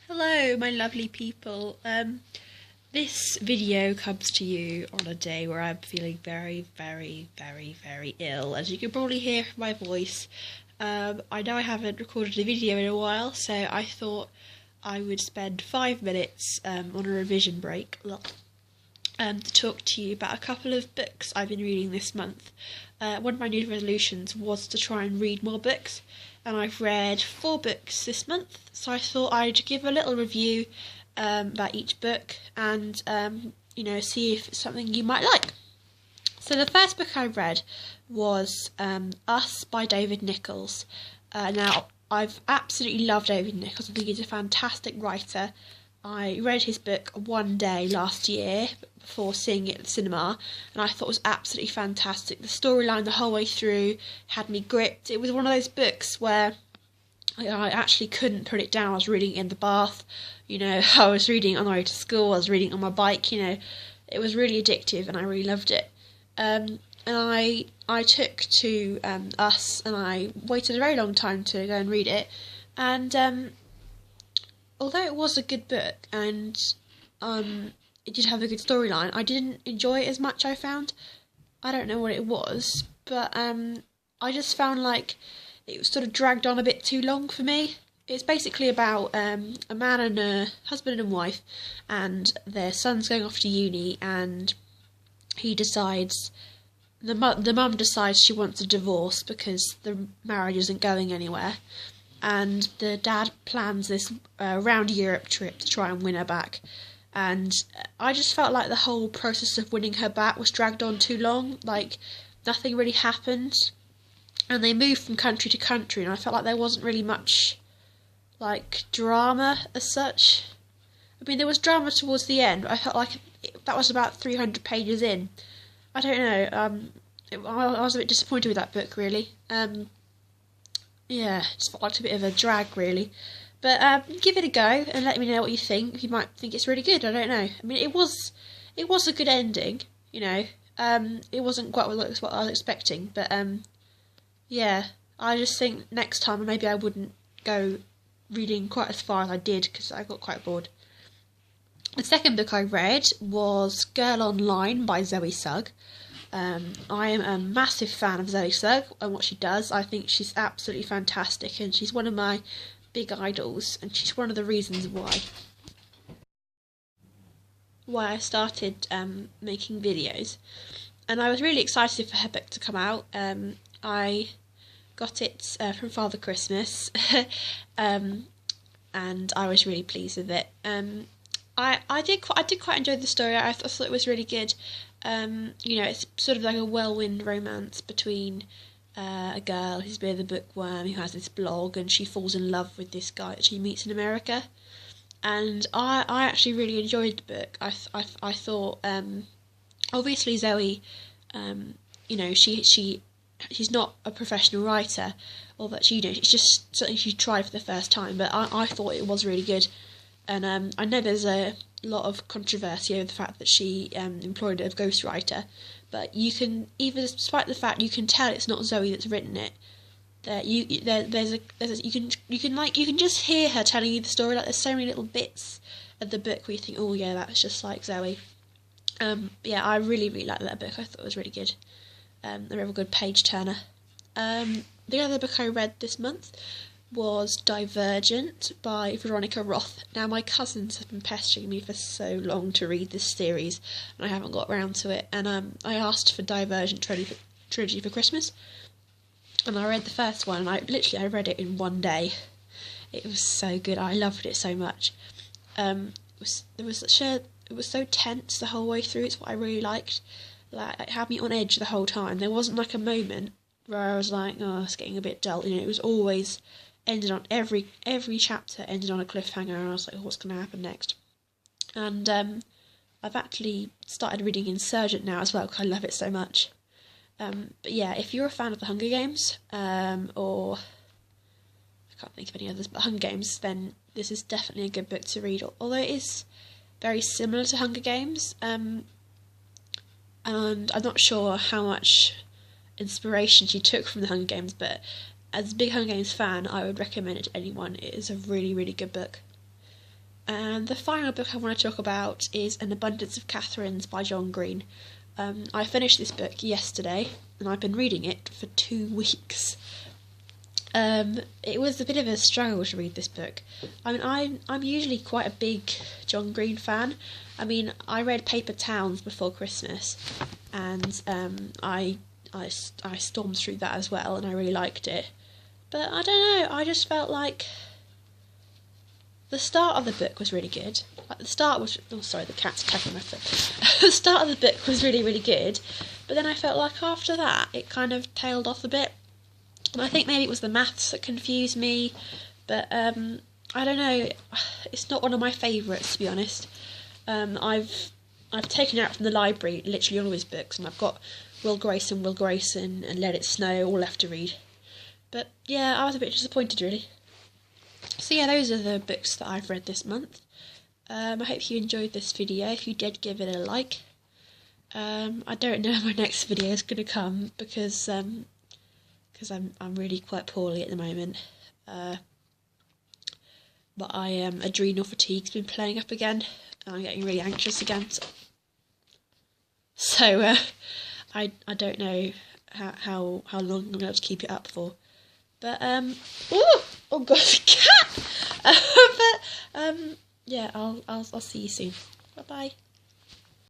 Hello, my lovely people. This video comes to you on a day where I'm feeling very, very, very, very ill. As you can probably hear from my voice, I know I haven't recorded a video in a while, so I thought I would spend 5 minutes on a revision break to talk to you about a couple of books I've been reading this month. One of my new resolutions was to try and read more books, and I've read 4 books this month, so I thought I'd give a little review about each book and see if it's something you might like. So the first book I read was Us by David Nicholls. Now, I've absolutely loved David Nicholls. I think he's a fantastic writer. I read his book one day last year before seeing it at the cinema, and I thought it was absolutely fantastic. The storyline the whole way through had me gripped. It was one of those books where I actually couldn't put it down. I was reading it in the bath, I was reading it on the way to school, I was reading it on my bike, it was really addictive and I really loved it. And I took to Us, and I waited a very long time to go and read it, and although it was a good book and it did have a good storyline, I didn't enjoy it as much, I found. I don't know what it was, but I just found like it was sort of dragged on a bit too long for me. It's basically about a man and a husband and wife, and their son's going off to uni, and he decides, the mum decides she wants a divorce because the marriage isn't going anywhere, and the dad plans this round Europe trip to try and win her back. And I just felt like the whole process of winning her back was dragged on too long, like nothing really happened. And they moved from country to country, and I felt like there wasn't really much like drama as such. I mean, there was drama towards the end, but I felt like that was about 300 pages in. I don't know, I was a bit disappointed with that book, really. Yeah, just felt like a bit of a drag, really. But give it a go and let me know what you think. You might think it's really good, I don't know. I mean, it was a good ending, it wasn't quite what I was expecting, but yeah, I just think next time maybe I wouldn't go reading quite as far as I did because I got quite bored. The second book I read was Girl Online by Zoe Sugg. I am a massive fan of Zoe Sugg and what she does. I think she's absolutely fantastic, and she's one of my big idols, and she's one of the reasons why I started making videos. And I was really excited for her book to come out. I got it from Father Christmas, and I was really pleased with it. I did quite enjoy the story. I thought it was really good. It's sort of like a whirlwind romance between a girl who's a bit of a bookworm who has this blog, and she falls in love with this guy that she meets in America. And I actually really enjoyed the book. I thought obviously Zoe, she's not a professional writer, or that it's just something she tried for the first time. But I thought it was really good. And I know there's a lot of controversy over the fact that she employed a ghostwriter, but you can, even despite the fact you can tell it's not Zoe that's written it, that you can just hear her telling you the story. Like, there's so many little bits of the book where you think, oh yeah, that's just like Zoe. Yeah, I really liked that book. I thought it was really good. A real good page turner. The other book I read this month was Divergent by Veronica Roth. Now, my cousins have been pestering me for so long to read this series, and I haven't got around to it. And I asked for Divergent trilogy for Christmas, and I read the first one, and I read it in one day. It was so good. I loved it so much. It was so tense the whole way through. It's what I really liked. Like, it had me on edge the whole time. There wasn't like a moment where I was like, oh, it's getting a bit dull. It was always ended on every chapter ended on a cliffhanger, and I was like, oh, what's going to happen next? And I've actually started reading Insurgent now as well because I love it so much. But yeah, if you're a fan of the Hunger Games, or I can't think of any others, but Hunger Games, then this is definitely a good book to read. Although it is very similar to Hunger Games, and I'm not sure how much inspiration she took from the Hunger Games, but as a big Hunger Games fan, I would recommend it to anyone. It is a really, really good book. And the final book I want to talk about is An Abundance of Katherines by John Green. I finished this book yesterday, and I've been reading it for 2 weeks. It was a bit of a struggle to read this book. I mean, I'm usually quite a big John Green fan. I mean, I read Paper Towns before Christmas, and I stormed through that as well, and I really liked it. But I don't know, I just felt like the start of the book was really good. Like, the start was... Oh, sorry, the cat's tapping my foot. The start of the book was really, really good. But then I felt like after that, it kind of tailed off a bit. And I think maybe it was the maths that confused me. But, I don't know. It's not one of my favourites, to be honest. I've taken out from the library literally all of his books. And I've got Will Grayson, and Let It Snow all left to read. But, yeah, I was a bit disappointed, really. So yeah, those are the books that I've read this month. I hope you enjoyed this video. If you did, give it a like. I don't know when my next video is going to come because I'm really quite poorly at the moment. But adrenal fatigue's been playing up again, and I'm getting really anxious again. So I don't know how long I'm going to have to keep it up for. But oh god, cat! Yeah, I'll see you soon. Bye bye.